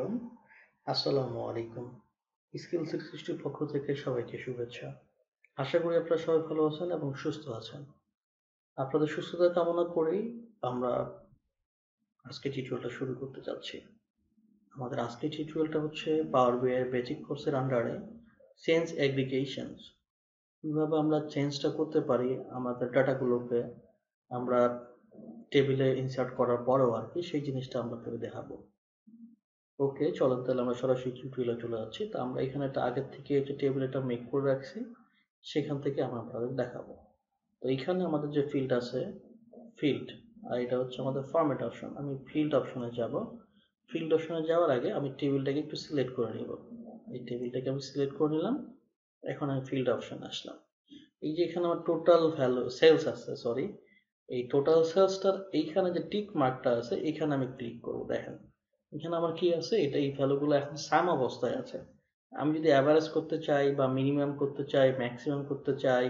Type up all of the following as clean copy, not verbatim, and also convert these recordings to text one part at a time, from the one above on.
Everyone, আসসালামু আলাইকুম। Skill 360 পক্ষ থেকে সবাইকে শুভেচ্ছা। আশা করি আপনারা সবাই ভালো আছেন এবং সুস্থ আছেন। আপনাদের সুস্থতা কামনা করেই আমরা আজকে টিউটোরিয়ালটা শুরু করতে যাচ্ছি। আমাদের আজকের টিউটোরিয়ালটা হচ্ছে পাওয়ার BI এর বেসিক কোর্সের আন্ডারে চেঞ্জ এগ্রিগেশনস। কিভাবে আমরা চেঞ্জটা করতে পারি আমাদের ডাটাগুলোকে আমরা টেবিলে ইনসার্ট করার পরেও আরকি সেই জিনিসটা আমরা আপনাদের দেখাবো। ওকে, চলেন তাহলে আমরা সরাসরি টিউটোরিয়ালে চলে যাচ্ছি। তো আমরা এখানে একটা আগের থেকে একটা টেবিল একটা মেক করে রাখছি, সেখান থেকে আমরা আপনাদের দেখাবো। তো এইখানে আমাদের যে ফিল্ড আছে, ফিল্ড, আর এটা হচ্ছে আমাদের ফরম্যাট অপশন। আমি ফিল্ড অপশনে যাব। ফিল্ড অপশনে যাওয়ার আগে আমি টেবিলটাকে একটু সিলেক্ট করে নিব। এই টেবিলটাকে আমি সিলেক্ট করে নিলাম। এখন আমি ফিল্ড অপশনে আসলাম। এই যে এখানে আমার টোটাল ভ্যালু সেলস আছে, সরি, এই টোটাল সেলসটার এইখানে যে টিক মার্কটা আছে এখানে আমি ক্লিক করব। দেখেন এখানে আমার কি আছে, এটা এই ভ্যালুগুলো এখন সাম অবস্থায় আছে। আমি যদি অ্যাভারেজ করতে চাই বা মিনিমাম করতে চাই, ম্যাক্সিমাম করতে চাই,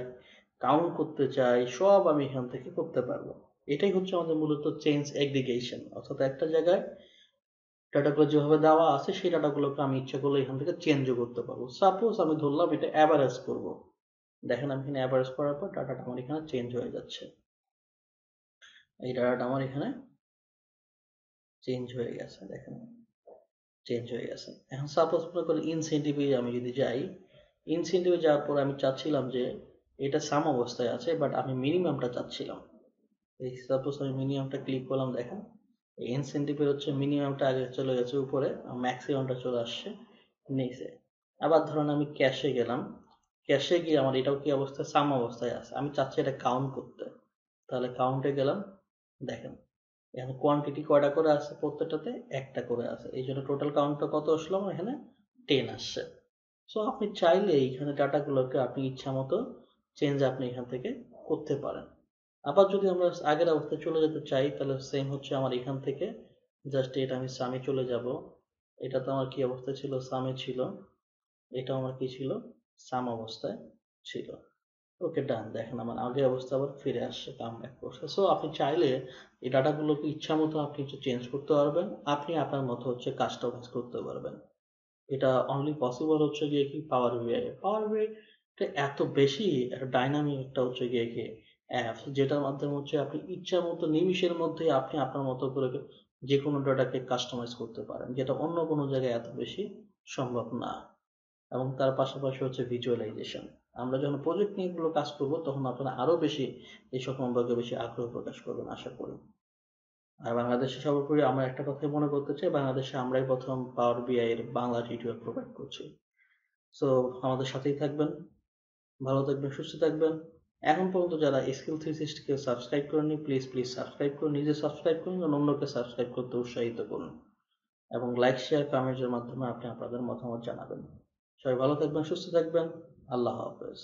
কাউন্ট করতে চাই, সব আমি এখান থেকে করতে পারবো। এটাই হচ্ছে আমাদের মূলত চেঞ্জ এগ্রিগেশন, অর্থাৎ একটা জায়গায় ডাটাগুলো যেভাবে দেওয়া আছে সেই ডাটাগুলোকে আমি ইচ্ছা করলে এখান থেকে চেঞ্জও করতে পারবো। সাপোজ আমি ধরলাম এটা অ্যাভারেজ করব। দেখেন আমি এখানে অ্যাভারেজ করার পর ডাটাটা আমার এখানে চেঞ্জ হয়ে যাচ্ছে। এই ডাটাটা আমার এখানে চেঞ্জ হয়ে গেছে, দেখেন চেঞ্জ হয়ে গেছে। এখন সাপোজ মনে করি ইনসেন্টিভে আমি যদি যাই, ইনসেন্টিভে যাওয়ার পর আমি চাচ্ছিলাম যে এটা সাম অবস্থায় আছে, বাট আমি মিনিমামটা চাচ্ছিলাম। এই সাপোজ আমি মিনিমামটা ক্লিক করলাম, দেখেন এই ইনসেন্টিভের হচ্ছে মিনিমামটা আগে চলে গেছে উপরে, ম্যাক্সিমামটা চলে আসছে নিচে। আবার ধরুন আমি ক্যাশে গেলাম, ক্যাশে গিয়ে আমার এটাও কি অবস্থায়, সাম অবস্থায় আছে, আমি চাচ্ছি এটা কাউন্ট করতে। তাহলে কাউন্টে গেলাম, দেখেন এখানে কোয়ান্টিটি কয়টা করে আছে, প্রত্যেকটাতে একটা করে আছে, এই জন্য টোটাল কাউন্টটা কত আসলো আমার এখানে 10 আসছে। সো আপনি চাইলে এইখানে ডাটাগুলোকে আপনি ইচ্ছা মতো চেঞ্জ আপনি এখান থেকে করতে পারেন। আবার যদি আমরা আগের অবস্থায় চলে যেতে চাই তাহলে সেম হচ্ছে আমার এখান থেকে জাস্ট এটা আমি সামে চলে যাব। এটা তো আমার কি অবস্থায় ছিল, সামে ছিল, এটা আমার কি ছিল, সাম অবস্থায় ছিল। ওকে ডান, দেখেন আমার আগের অবস্থা আবার ফিরে আসছে, কামব্যাক করছে। সো আপনি চাইলে এই ডাটাগুলোকে ইচ্ছা মতো আপনি চেঞ্জ করতে পারবেন, আপনি আপনার মতো হচ্ছে কাস্টমাইজ করতে পারবেন। এটা অনলি পসিবল হচ্ছে গিয়ে কি পাওয়ার বিআই। পাওয়ার বিআই এত বেশি একটা ডাইনামিক একটা হচ্ছে গিয়ে কি অ্যাপ, যেটার মাধ্যমে হচ্ছে আপনি ইচ্ছা মতো নিমিষের মধ্যে আপনি আপনার মতো করে যে কোনো ডাটাকে কাস্টমাইজ করতে পারেন, যেটা অন্য কোনো জায়গায় এত বেশি সম্ভব না। এবং তার পাশাপাশি হচ্ছে ভিজুয়ালাইজেশন। আমরা যখন প্রজেক্ট নিয়ে এগুলো কাজ করব তখন আপনারা আরো বেশি এইসব সম্পর্কে বেশি আগ্রহ প্রকাশ করবেন আশা করি। আর বাংলাদেশে সর্বোপরি আমরা একটা কথাই মনে করতে চাই, বাংলাদেশে আমরাই প্রথম পাওয়ার বিআই এর বাংলা টিউটোরিয়াল প্রোভাইড করছি। সো আমাদের সাথেই থাকবেন, ভালো থাকবেন, সুস্থ থাকবেন। এখন পর্যন্ত যারা স্কিল 360 কে সাবস্ক্রাইব করেননি, প্লিজ প্লিজ সাবস্ক্রাইব করুন, নিজে সাবস্ক্রাইব করুন এবং অন্যকে সাবস্ক্রাইব করতে উৎসাহিত করুন, এবং লাইক শেয়ার কমেন্টের মাধ্যমে আপনি আপনাদের মতামত জানাবেন। সবাই ভালো থাকবেন, সুস্থ থাকবেন। আল্লাহ হাফেজ।